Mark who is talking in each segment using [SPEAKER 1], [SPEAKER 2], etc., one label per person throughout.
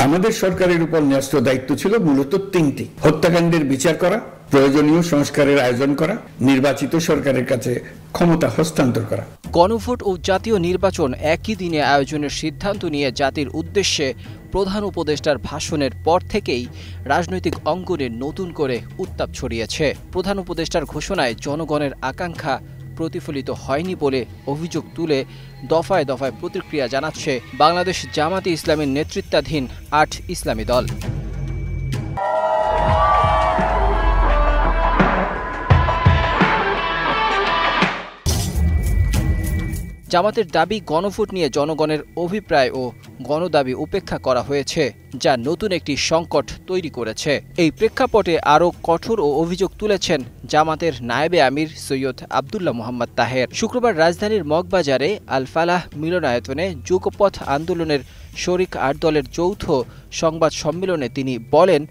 [SPEAKER 1] আমাদের সরকারের উপর ন্যস্ত দায়িত্ব ছিল মূলত তিনটি: হত্যাকাণ্ডের বিচার করা, প্রয়োজনীয় সংস্কারের আয়োজন করা, নির্বাচিত সরকারের কাছে ক্ষমতা হস্তান্তর করা।
[SPEAKER 2] গণভোট ও জাতীয় নির্বাচন একই দিনে আয়োজনের সিদ্ধান্ত নিয়ে জাতির উদ্দেশ্যে প্রধান উপদেষ্টার ভাষণের পর থেকেই রাজনৈতিক অঙ্গনে নতুন করে উত্তাপ ছড়িয়েছে। প্রধান উপদেষ্টার ঘোষণায় জনগণের আকাঙ্ক্ষা প্রতিফলিত হয়নি বলে অভিযোগ তুলে দফায় দফায় প্রতিক্রিয়া জানাচ্ছে বাংলাদেশ জামাতে ইসলামীর নেতৃত্বাধীন ৮ ইসলামী দল। জামাতের দাবি, গণভোট নিয়ে জনগণের অভিপ্রায় ও গণদাবি উপেক্ষা করা হয়েছে, যা নতুন একটি সংকট তৈরি করেছে। এই প্রেক্ষাপটে আরও কঠোর ও অভিযোগ তুলেছেন জামাতের নায়েবে আমির সৈয়দ আব্দুল্লাহ মোহাম্মদ তাহের। শুক্রবার রাজধানীর মগবাজারে আল ফালাহ মিলনায়তনে যুগপথ আন্দোলনের শরিক ৮ দলের যৌথ সংবাদ সম্মেলনে তিনি বলেন,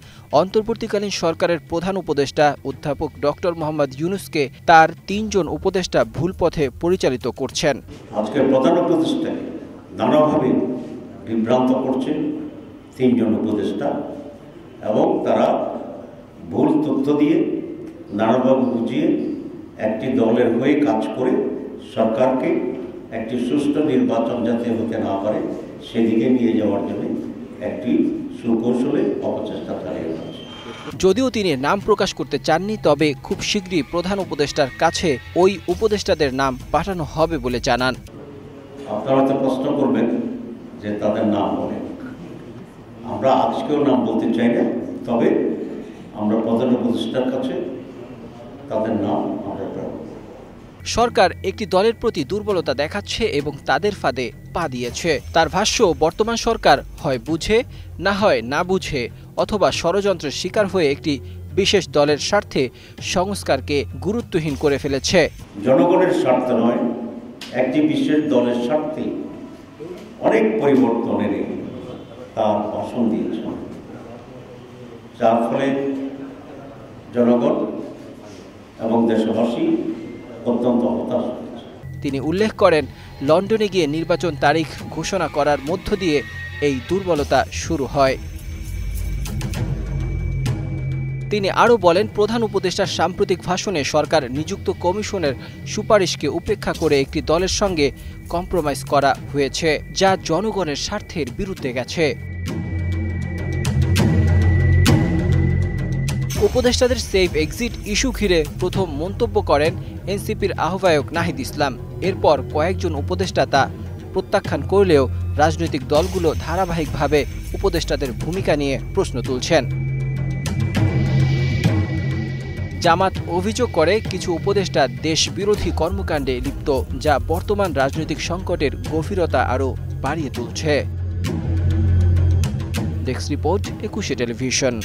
[SPEAKER 2] অন্তর্বর্তীকালীন সরকারের প্রধান উপদেষ্টা অধ্যাপক ডক্টর মোহাম্মদ ইউনূসকে তার ৩ জন উপদেষ্টা ভুল পথে পরিচালিত করছেন।
[SPEAKER 3] আজকের প্রধান উপদেষ্টা নানাভাবে বিভ্রান্ত করছেন ৩ জন উপদেষ্টা, এবং তারা ভুল তথ্য দিয়ে নানাভাবে বুঝিয়ে একটি দলের হয়ে কাজ করে সরকারকে একটি সুষ্ঠু নির্বাচন যাতে হতে না পারে সেদিকে নিয়ে যাওয়ার জন্য একটি সুকৌশলে অপচেষ্টা চালিয়ে যাচ্ছে।
[SPEAKER 2] যদিও তিনি নাম প্রকাশ করতে চাননি, তবে খুব শীঘ্রই প্রধান উপদেষ্টার কাছে ওই উপদেষ্টাদের নাম পাঠানো হবে বলে জানান।
[SPEAKER 3] আপনারা তো প্রশ্ন করবেন যে তাদের নাম বলেন। আমরা আজকেও নাম বলতে চাই না, তবে আমরা প্রধান উপদেষ্টার কাছে তাদের নাম আমরা
[SPEAKER 2] সরকার একটি দলের প্রতি দুর্বলতা দেখাচ্ছে এবং তাদের ফাঁদে পা দিয়েছে। তার ভাষ্য, বর্তমান সরকার হয় বুঝে, না হয় না বুঝে, অথবা ষড়যন্ত্রের শিকার হয়ে একটি বিশেষ দলের স্বার্থে সংস্কারকে গুরুত্বহীন করে ফেলেছে।
[SPEAKER 3] জনগণের স্বার্থ নয়, একটি বিশেষ দলের স্বার্থে অনেক পরিবর্তনের তার ভাষণ দিয়েছে, যার ফলে জনগণ এবং দেশবাসী অত্যন্ত হতাশ হয়েছে।
[SPEAKER 2] তিনি উল্লেখ করেন, লন্ডনে গিয়ে নির্বাচন তারিখ ঘোষণা করার মধ্য দিয়ে এই দুর্বলতা শুরু হয়। তিনি আরও বলেন, প্রধান উপদেষ্টার সাম্প্রতিক ভাষণে সরকার নিযুক্ত কমিশনের সুপারিশকে উপেক্ষা করে একটি দলের সঙ্গে কম্প্রোমাইজ করা হয়েছে, যা জনগণের স্বার্থের বিরুদ্ধে গেছে। উপদেষ্টাদের সেফ এক্সিট ইস্যু ঘিরে প্রথম মন্তব্য করেন এনসিপির আহ্বায়ক নাহিদ ইসলাম। এরপর কয়েকজন উপদেষ্টা তা প্রত্যাখ্যান করলেও রাজনৈতিক দলগুলো ধারাবাহিকভাবে উপদেষ্টাদের ভূমিকা নিয়ে প্রশ্ন তুলছেন। জামাত অভিযোগ করে, কিছু উপদেষ্টা দেশ বিরোধী কর্মকাণ্ডে লিপ্ত, যা বর্তমান রাজনৈতিক সংকটের গভীরতা আরও বাড়িয়ে তুলছে। Desk report, ২১ television.